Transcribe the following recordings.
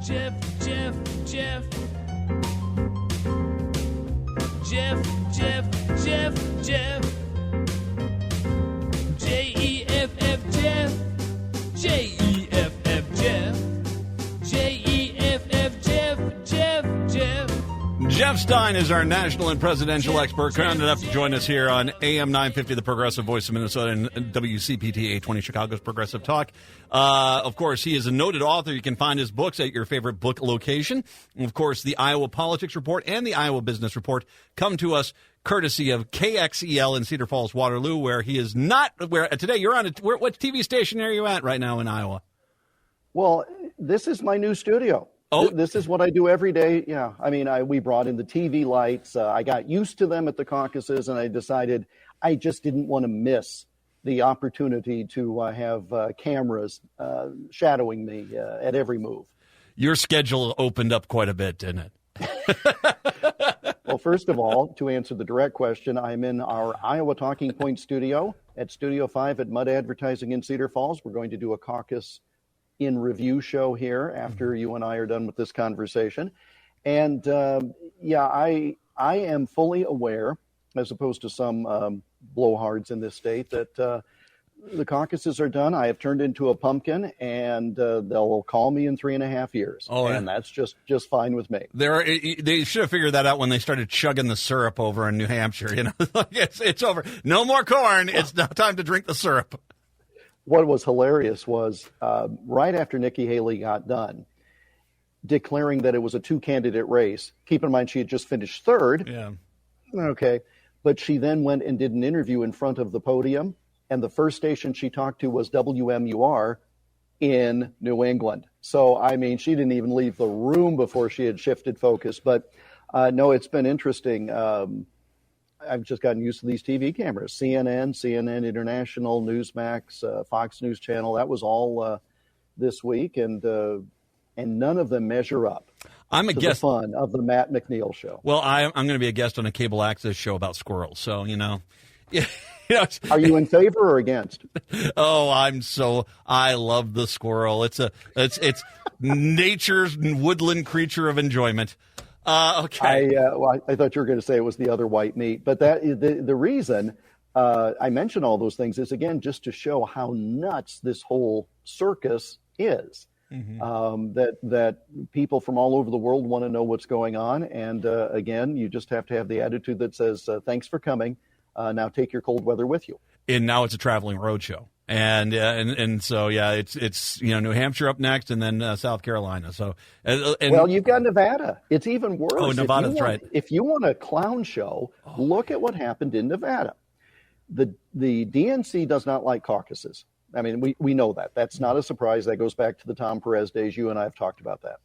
Jeff, Jeff, Jeff. Jeff, Jeff, Jeff, Jeff. Jeff, Jeff. Jeff, Jeff. Jeff, Jeff. Jeff Stein is our national and presidential expert, kind enough to join us here on AM 950, the Progressive Voice of Minnesota, and WCPT 820, Chicago's Progressive Talk. Of course, he is a noted author. You can find his books at your favorite book location. And of course, the Iowa Politics Report and the Iowa Business Report come to us courtesy of KXEL in Cedar Falls, Waterloo, where he is not. Where today you're on. What TV station are you at right now in Iowa? Well, this is my new studio. Oh, this is what I do every day. Yeah, I mean, we brought in the TV lights. I got used to them at the caucuses, and I decided I just didn't want to miss the opportunity to have cameras shadowing me at every move. Your schedule opened up quite a bit, didn't it? Well, first of all, to answer the direct question, I'm in our Iowa Talking Point studio at Studio 5 at Mud Advertising in Cedar Falls. We're going to do a caucus in review show here after you and I are done with this conversation. And I am fully aware, as opposed to some blowhards in this state, that the caucuses are done. I have turned into a pumpkin, and they'll call me in 3.5 years. Oh, and that's just fine with me. They should have figured that out when they started chugging the syrup over in New Hampshire. You know, it's over. No more corn. It's now time to drink the syrup. What was hilarious was right after Nikki Haley got done declaring that it was a two-candidate race. Keep in mind, she had just finished third. Yeah. Okay. But she then went and did an interview in front of the podium, and the first station she talked to was WMUR in New England. So, I mean, she didn't even leave the room before she had shifted focus. But, no, it's been interesting. I've just gotten used to these TV cameras. CNN International, Newsmax, Fox News Channel. That was all this week, and none of them measure up. I'm a guest. The fun of the Matt McNeil show. Well, I'm going to be a guest on a cable access show about squirrels. So yeah. Are you in favor or against? Oh, I love the squirrel. It's nature's woodland creature of enjoyment. Okay. I thought you were going to say it was the other white meat, but that is the reason I mention all those things is, again, just to show how nuts this whole circus is. Mm-hmm. That people from all over the world want to know what's going on, and again, you just have to have the attitude that says, "Thanks for coming. Now take your cold weather with you." And now it's a traveling roadshow. And so it's New Hampshire up next, and then South Carolina. So well, you've got Nevada. It's even worse. Oh, Nevada's right. If you want a clown show, look at what happened in Nevada. The DNC does not like caucuses. I mean, we know that. That's not a surprise. That goes back to the Tom Perez days. You and I have talked about that.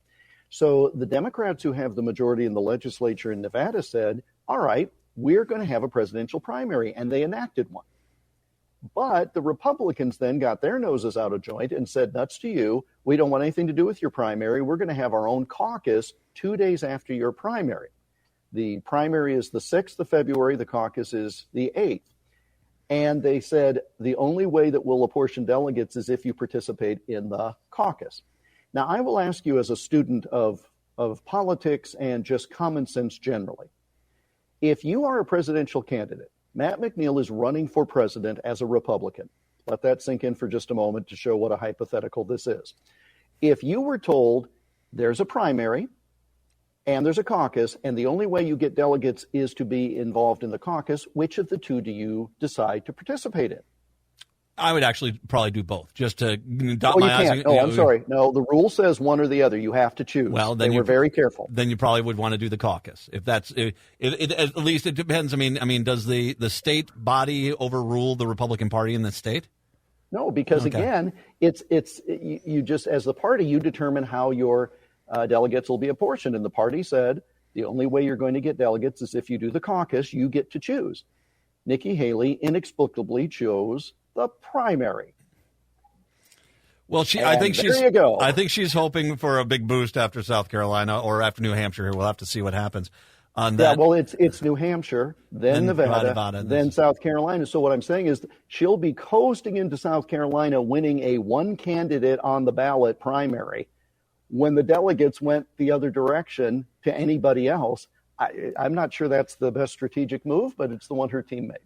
So the Democrats who have the majority in the legislature in Nevada said, "All right, we're going to have a presidential primary," and they enacted one. But the Republicans then got their noses out of joint and said, "Nuts to you. We don't want anything to do with your primary. We're going to have our own caucus 2 days after your primary." The primary is the 6th of February. The caucus is the 8th. And they said the only way that we'll apportion delegates is if you participate in the caucus. Now, I will ask you, as a student of politics and just common sense generally, if you are a presidential candidate, Matt McNeil is running for president as a Republican. Let that sink in for just a moment to show what a hypothetical this is. If you were told there's a primary and there's a caucus, and the only way you get delegates is to be involved in the caucus, which of the two do you decide to participate in? I would actually probably do both, just to dot my I's. I's. I'm sorry. No, the rule says one or the other. You have to choose. Well, then they were very careful. Then you probably would want to do the caucus. If that's at least it depends. I mean, does the state body overrule the Republican Party in the state? No, because again, it's you just, as the party, you determine how your delegates will be apportioned. And the party said the only way you're going to get delegates is if you do the caucus. You get to choose. Nikki Haley inexplicably chose the primary. Well, I think she's hoping for a big boost after South Carolina or after New Hampshire. We'll have to see what happens on that. Yeah, well, it's New Hampshire, then Nevada, then South Carolina. So what I'm saying is she'll be coasting into South Carolina, winning a one candidate on the ballot primary, when the delegates went the other direction to anybody else, I'm not sure that's the best strategic move, but it's the one her team made.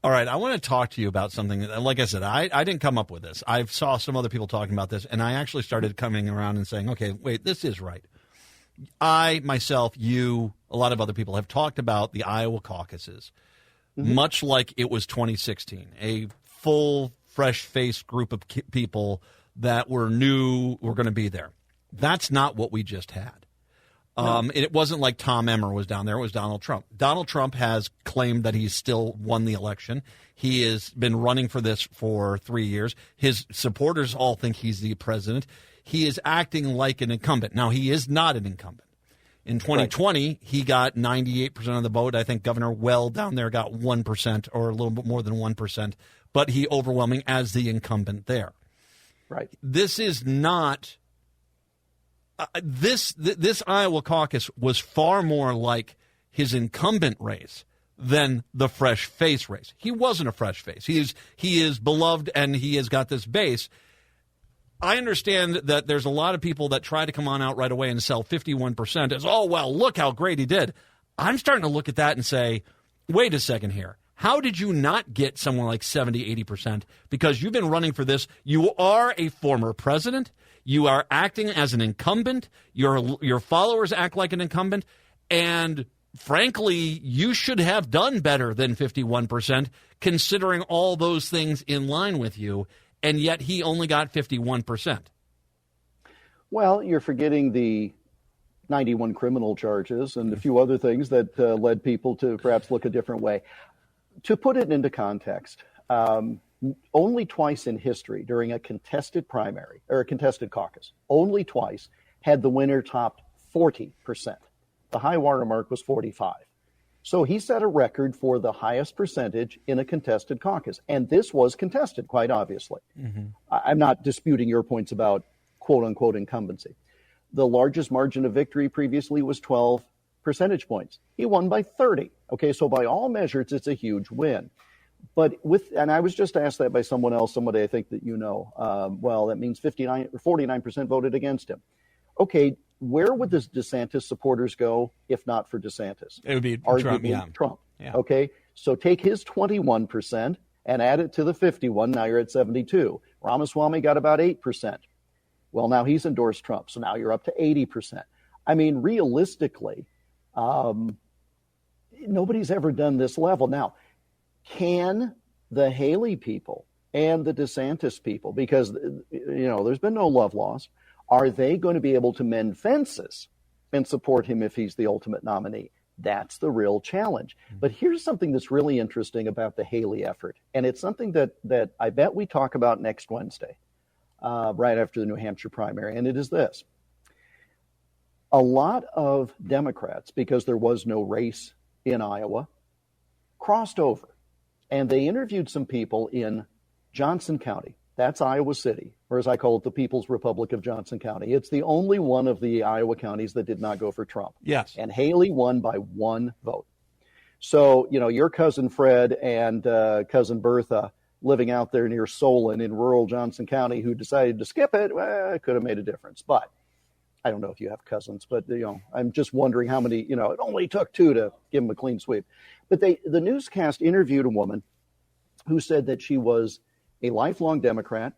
All right, I want to talk to you about something. Like I said, I didn't come up with this. I saw some other people talking about this, and I actually started coming around and saying, okay, wait, this is right. I, myself, you, a lot of other people have talked about the Iowa caucuses, much like it was 2016, a full, fresh-faced group of people that were going to be there. That's not what we just had. It wasn't like Tom Emmer was down there. It was Donald Trump. Donald Trump has claimed that he's still won the election. He has been running for this for 3 years. His supporters all think he's the president. He is acting like an incumbent. Now, he is not an incumbent. In 2020, he got 98% of the vote. I think Governor Well down there got 1% or a little bit more than 1%, but he overwhelming as the incumbent there. Right. This is not... This Iowa caucus was far more like his incumbent race than the fresh face race. He wasn't a fresh face. He is beloved, and he has got this base. I understand that there's a lot of people that try to come on out right away and sell 51% as, oh, well, look how great he did. I'm starting to look at that and say, wait a second here. How did you not get someone like 70, 80%? Because you've been running for this. You are a former president. You are acting as an incumbent. Your followers act like an incumbent. And frankly, you should have done better than 51%, considering all those things in line with you. And yet he only got 51%. Well, you're forgetting the 91 criminal charges and a few other things that led people to perhaps look a different way. To put it into context, only twice in history during a contested primary or a contested caucus, only twice had the winner topped 40%. The high watermark was 45. So he set a record for the highest percentage in a contested caucus. And this was contested, quite obviously. I'm not disputing your points about quote unquote incumbency. The largest margin of victory previously was 12 percentage points. He won by 30. Okay, so by all measures, it's a huge win. But and I was just asked that by someone else, somebody I think that you know. Well, that means 49% voted against him. Okay, where would the DeSantis supporters go if not for DeSantis? It would be Trump. Yeah. Okay, so take his 21% and add it to the 51. Now you're at 72. Ramaswamy got about 8%. Well, now he's endorsed Trump, so now you're up to 80%. I mean, realistically, nobody's ever done this level. Now, can the Haley people and the DeSantis people, because, there's been no love lost, are they going to be able to mend fences and support him if he's the ultimate nominee? That's the real challenge. But here's something that's really interesting about the Haley effort, and it's something that I bet we talk about next Wednesday, right after the New Hampshire primary, and it is this. A lot of Democrats, because there was no race in Iowa, crossed over. And they interviewed some people in Johnson County. That's Iowa City, or as I call it, the People's Republic of Johnson County. It's the only one of the Iowa counties that did not go for Trump. Yes. And Haley won by 1 vote. So, your cousin Fred and cousin Bertha living out there near Solon in rural Johnson County who decided to skip it, well, it could have made a difference. But I don't know if you have cousins, but, I'm just wondering how many, it only took 2 to give them a clean sweep. But the newscast interviewed a woman who said that she was a lifelong Democrat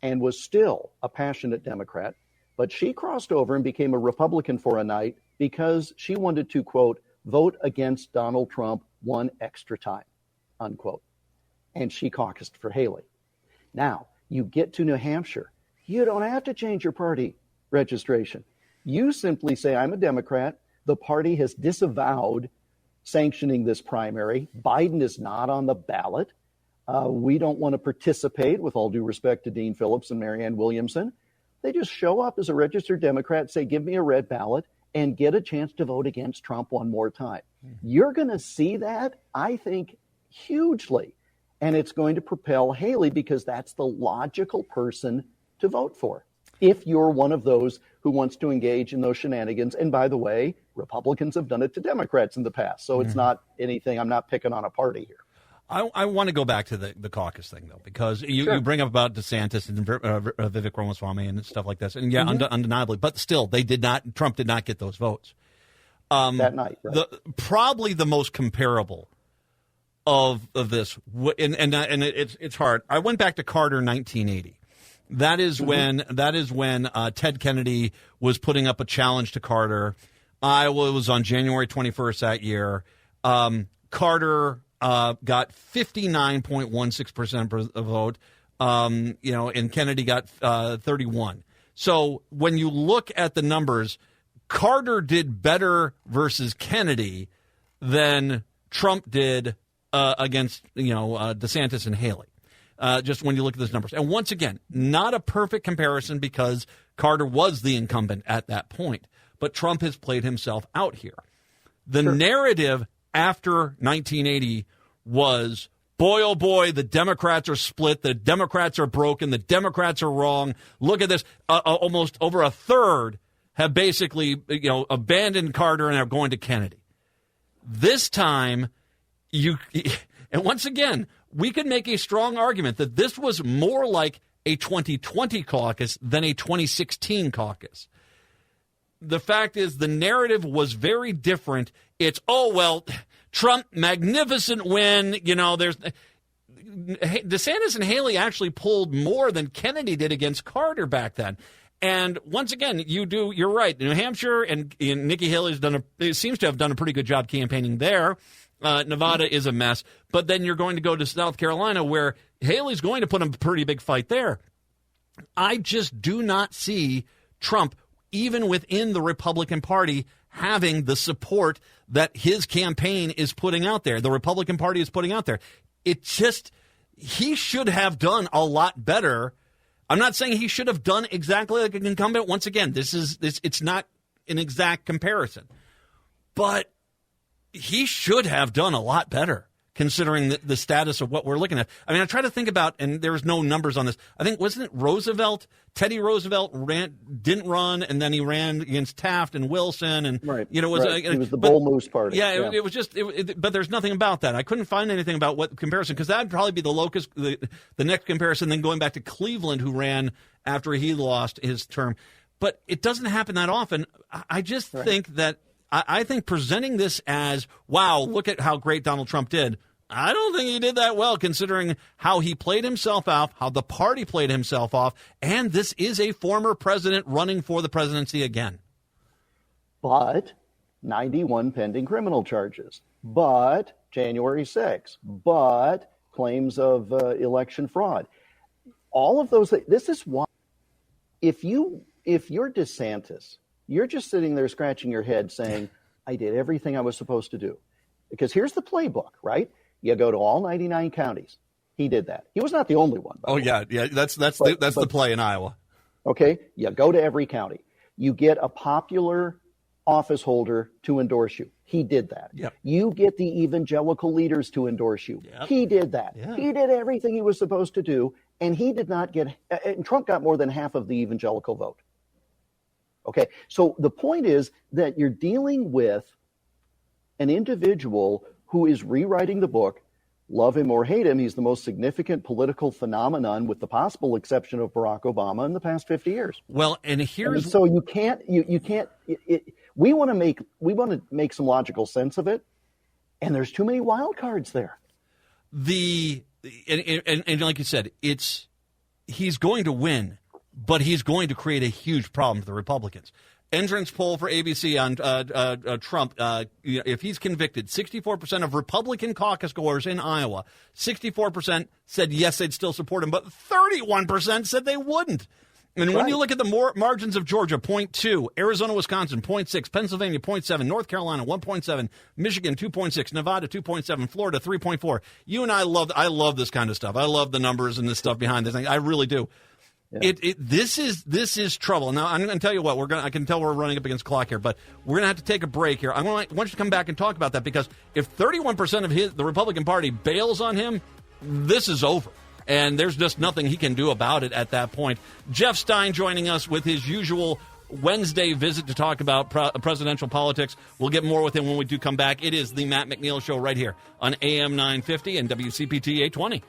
and was still a passionate Democrat, but she crossed over and became a Republican for a night because she wanted to, quote, vote against Donald Trump one extra time, unquote. And she caucused for Haley. Now, you get to New Hampshire. You don't have to change your party registration. You simply say, I'm a Democrat. The party has disavowed sanctioning this primary. Biden is not on the ballot. We don't want to participate, with all due respect to Dean Phillips and Marianne Williamson. They just show up as a registered Democrat, say, give me a red ballot, and get a chance to vote against Trump one more time. You're going to see that, I think, hugely. And it's going to propel Haley because that's the logical person to vote for. If you're one of those who wants to engage in those shenanigans. And by the way, Republicans have done it to Democrats in the past. So it's not anything. I'm not picking on a party here. I want to go back to the caucus thing, though, because you bring up about DeSantis and Vivek Ramaswamy and stuff like this. And, undeniably. But still, Trump did not get those votes. That night, right? Probably the most comparable of this, and it's hard. I went back to Carter 1980. That is when Ted Kennedy was putting up a challenge to Carter. Iowa was on January 21st that year. Carter got 59.16% of the vote, and Kennedy got 31. So when you look at the numbers, Carter did better versus Kennedy than Trump did against DeSantis and Haley. Just when you look at those numbers. And once again, not a perfect comparison because Carter was the incumbent at that point. But Trump has played himself out here. The narrative after 1980 was, boy, oh boy, the Democrats are split. The Democrats are broken. The Democrats are wrong. Look at this. Almost over a third have basically abandoned Carter and are going to Kennedy. This time, and once again, we could make a strong argument that this was more like a 2020 caucus than a 2016 caucus. The fact is the narrative was very different. It's, Trump, magnificent win. There's DeSantis and Haley actually pulled more than Kennedy did against Carter back then. And once again, you're right. New Hampshire and Nikki Haley seems to have done a pretty good job campaigning there. Nevada is a mess. But then you're going to go to South Carolina where Haley's going to put a pretty big fight there. I just do not see Trump, even within the Republican Party, having the support that his campaign is putting out there, the Republican Party is putting out there. He should have done a lot better. I'm not saying he should have done exactly like an incumbent. Once again, it's not an exact comparison. But he should have done a lot better, considering the status of what we're looking at. I mean, I try to think about, and there's no numbers on this. I think, wasn't it Roosevelt? Teddy Roosevelt didn't run, and then he ran against Taft and Wilson, and right. It was the Bull Moose Party. Yeah, it was just. But there's nothing about that. I couldn't find anything about what comparison, because that'd probably be the locus, the next comparison. Then going back to Cleveland, who ran after he lost his term, but it doesn't happen that often. I just think that. I think presenting this as, wow, look at how great Donald Trump did, I don't think he did that well, considering how he played himself off, how the party played himself off, and this is a former president running for the presidency again. But 91 pending criminal charges, but January 6th, but claims of election fraud. All of those things. This is why if you're DeSantis, you're just sitting there scratching your head saying, I did everything I was supposed to do. Because here's the playbook, right? You go to all 99 counties. He did that. He was not the only one. Yeah. That's the play in Iowa. Okay, you go to every county. You get a popular office holder to endorse you. He did that. Yep. You get the evangelical leaders to endorse you. Yep. He did that. Yeah. He did everything he was supposed to do, and he did not get. And Trump got more than half of the evangelical vote. Okay, so the point is that you're dealing with an individual who is rewriting the book. Love him or hate him, he's the most significant political phenomenon, with the possible exception of Barack Obama, in the past 50 years. Well, and here's so you can't. We want to make some logical sense of it, and there's too many wild cards there. And like you said, he's going to win, but he's going to create a huge problem for the Republicans. Entrance poll for ABC on Trump, if he's convicted, 64% of Republican caucus goers in Iowa, 64% said yes, they'd still support him, but 31% said they wouldn't. And when you look at the margins of Georgia, 0.2, Arizona, Wisconsin, 0.6, Pennsylvania, 0.7, North Carolina, 1.7, Michigan, 2.6, Nevada, 2.7, Florida, 3.4. You and I love this kind of stuff. I love the numbers and the stuff behind this thing. I really do. Yeah. This is trouble. Now, I'm going to tell you what, I can tell we're running up against clock here, but we're going to have to take a break here. I want you to come back and talk about that, because if 31% of the Republican Party bails on him, this is over. And there's just nothing he can do about it at that point. Jeff Stein joining us with his usual Wednesday visit to talk about presidential politics. We'll get more with him when we do come back. It is the Matt McNeil Show right here on AM 950 and WCPT 820.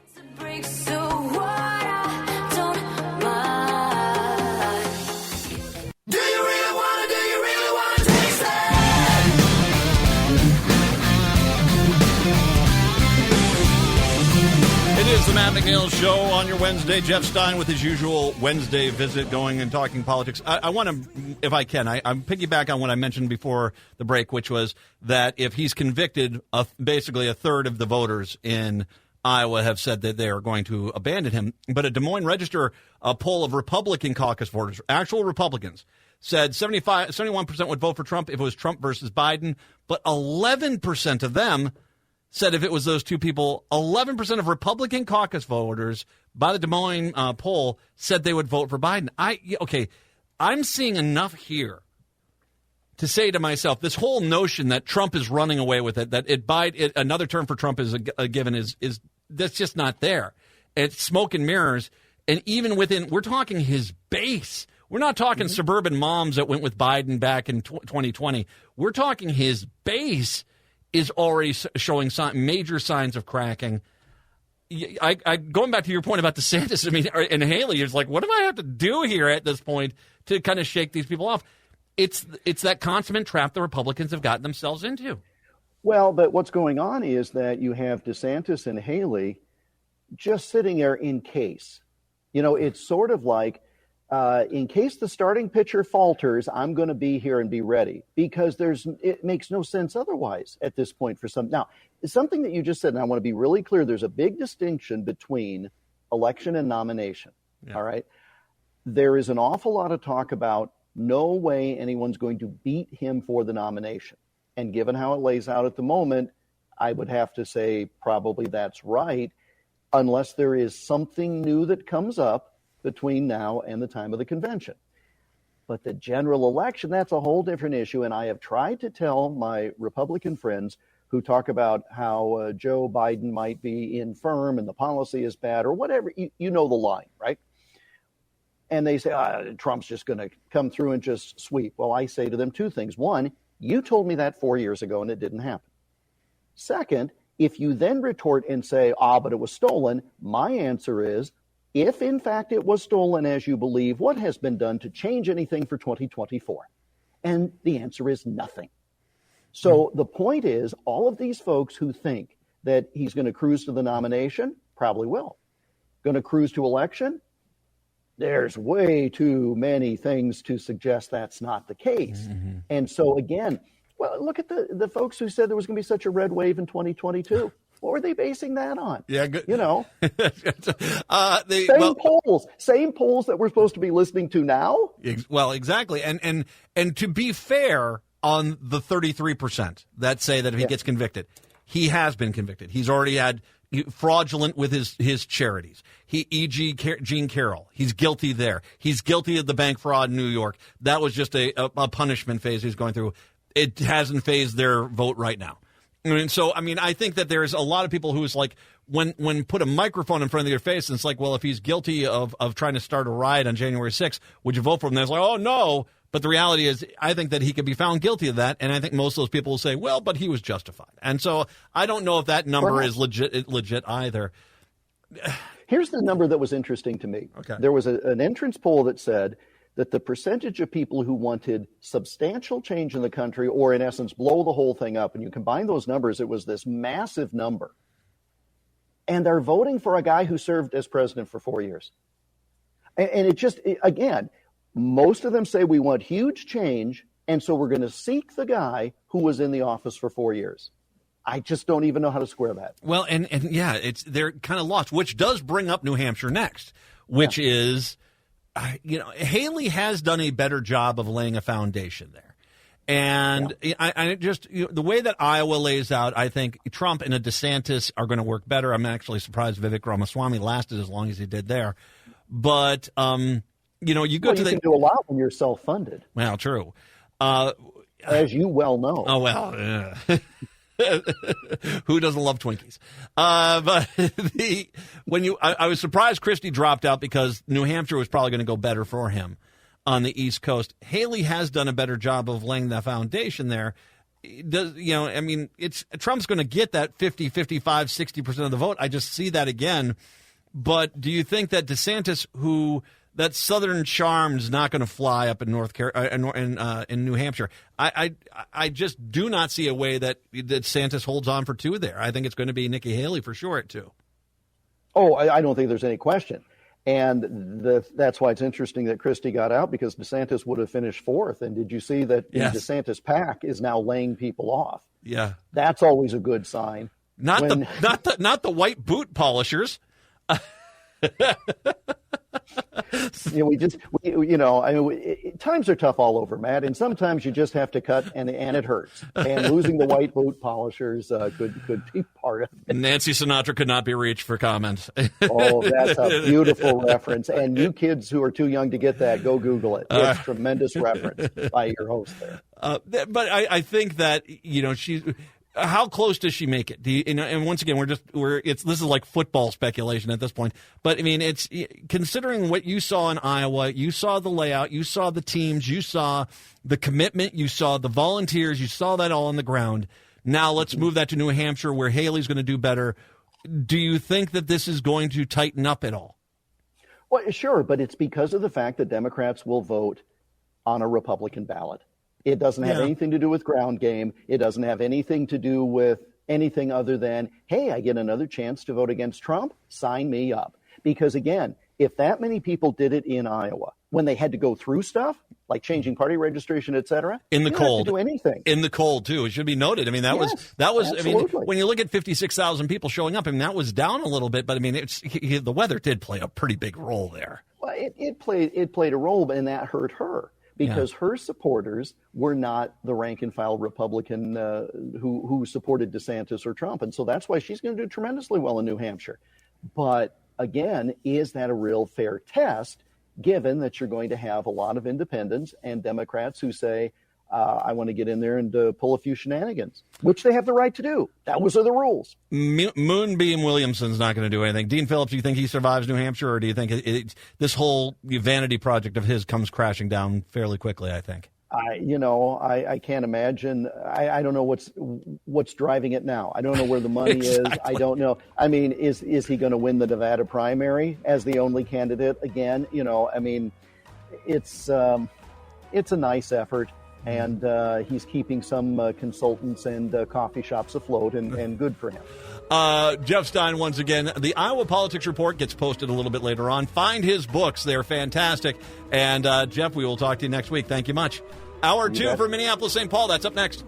It is the Matt McNeil Show on your Wednesday. Jeff Stein with his usual Wednesday visit, going and talking politics. I want to, if I can, I'm piggyback on what I mentioned before the break, which was that if he's convicted, basically a third of the voters in Iowa have said that they are going to abandon him. But a Des Moines Register poll of Republican caucus voters, actual Republicans, said 71% would vote for Trump if it was Trump versus Biden, but 11% of them said if it was those two people, 11% of Republican caucus voters by the Des Moines poll said they would vote for Biden. I'm seeing enough here to say to myself, this whole notion that Trump is running away with it, that another term for Trump is a given, is that's just not there. It's smoke and mirrors. And even within, we're talking his base. We're not talking suburban moms that went with Biden back in 2020. We're talking his base is already showing major signs of cracking. Going back to your point about DeSantis, and Haley, is like, what do I have to do here at this point to kind of shake these people off? It's that consummate trap the Republicans have gotten themselves into. Well, but what's going on is that you have DeSantis and Haley just sitting there in case. It's sort of like, in case the starting pitcher falters, I'm going to be here and be ready, because it makes no sense otherwise at this point for some. Now, something that you just said, and I want to be really clear, there's a big distinction between election and nomination. Yeah. All right. There is an awful lot of talk about no way anyone's going to beat him for the nomination. And given how it lays out at the moment, I would have to say probably that's right, unless there is something new that comes up between now and the time of the convention. But the general election, that's a whole different issue. And I have tried to tell my Republican friends who talk about how Joe Biden might be infirm and the policy is bad or whatever, you know the line, right? And they say, Trump's just going to come through and just sweep. Well, I say to them two things. One, you told me that 4 years ago and it didn't happen. Second, if you then retort and say, but it was stolen, my answer is, if, in fact, it was stolen as you believe, what has been done to change anything for 2024? And the answer is nothing. So the point is, all of these folks who think that he's going to cruise to the nomination probably will. Going to cruise to election? There's way too many things to suggest that's not the case. Mm-hmm. And so, again, well, look at the folks who said there was going to be such a red wave in 2022. What were they basing that on? Yeah, good. Same polls that we're supposed to be listening to now. Well, exactly. And to be fair, on the 33% that say that if he gets convicted, he has been convicted. He's already had fraudulent with his charities. E.g. Gene Carroll, he's guilty there. He's guilty of the bank fraud in New York. That was just a punishment phase he's going through. It hasn't phased their vote right now. I think that there's a lot of people who's like, when put a microphone in front of their face, and it's like, well, if he's guilty of trying to start a riot on January 6th, would you vote for him? And it's like, oh, no. But the reality is, I think that he could be found guilty of that. And I think most of those people will say, well, but he was justified. And so I don't know if that number is legit either. Here's the number that was interesting to me. Okay. There was an entrance poll that said that the percentage of people who wanted substantial change in the country, or in essence, blow the whole thing up, and you combine those numbers, it was this massive number. And they're voting for a guy who served as president for 4 years. And again, most of them say we want huge change, and so we're going to seek the guy who was in the office for 4 years. I just don't even know how to square that. Well, and they're kind of lost, which does bring up New Hampshire next, which is, Haley has done a better job of laying a foundation there. And the way that Iowa lays out, I think Trump and a DeSantis are going to work better. I'm actually surprised Vivek Ramaswamy lasted as long as he did there. But, you can do a lot when you're self-funded. Well, true. As you well know. Oh, well, yeah. Who doesn't love Twinkies? But I was surprised Christie dropped out because New Hampshire was probably going to go better for him. on the East Coast. Haley has done a better job of laying the foundation there. Trump's going to get that 50, 55, 60% of the vote. I just see that again. But do you think that DeSantis, that Southern charm's not going to fly up in in New Hampshire? I just do not see a way that DeSantis holds on for two there. I think it's going to be Nikki Haley for sure at two. Oh, I don't think there's any question. And that's why it's interesting that Christie got out, because DeSantis would have finished fourth. And did you see that the DeSantis PAC is now laying people off? Yeah, that's always a good sign. Not the white boot polishers. Times are tough all over, Matt, and sometimes you just have to cut, and it hurts. And losing the white boot polishers could be part of it. Nancy Sinatra could not be reached for comment. Oh, that's a beautiful reference. And you kids who are too young to get that, go Google it. It's a tremendous reference by your host there. But I think that she's. How close does she make it? And once again, this is like football speculation at this point. But I mean, it's considering what you saw in Iowa, you saw the layout, you saw the teams, you saw the commitment, you saw the volunteers, you saw that all on the ground. Now let's move that to New Hampshire, where Haley's going to do better. Do you think that this is going to tighten up at all? Well, sure, but it's because of the fact that Democrats will vote on a Republican ballot. It doesn't have anything to do with ground game. It doesn't have anything to do with anything other than, hey, I get another chance to vote against Trump. Sign me up. Because, again, if that many people did it in Iowa when they had to go through stuff, like changing party registration, et cetera, in the cold, have to do anything. In the cold, too. It should be noted. I mean, that was. Absolutely. I mean, when you look at 56,000 people showing up, I mean, that was down a little bit. But, I mean, the weather did play a pretty big role there. Well, it played a role, and that hurt her. Because her supporters were not the rank-and-file Republican who supported DeSantis or Trump. And so that's why she's going to do tremendously well in New Hampshire. But, again, is that a real fair test, given that you're going to have a lot of independents and Democrats who say, I want to get in there and pull a few shenanigans, which they have the right to do. Those are the rules. Moonbeam Williamson's not going to do anything. Dean Phillips, do you think he survives New Hampshire, or do you think this whole vanity project of his comes crashing down fairly quickly, I think? I can't imagine. I don't know what's driving it now. I don't know where the money is. I don't know. I mean, is he going to win the Nevada primary as the only candidate again? I mean, it's a nice effort. And he's keeping some consultants and coffee shops afloat, and good for him. Jeff Stein, once again. The Iowa Politics Report gets posted a little bit later on. Find his books. They're fantastic. And, Jeff, we will talk to you next week. Thank you much. Hour 2 for Minneapolis, St. Paul. That's up next.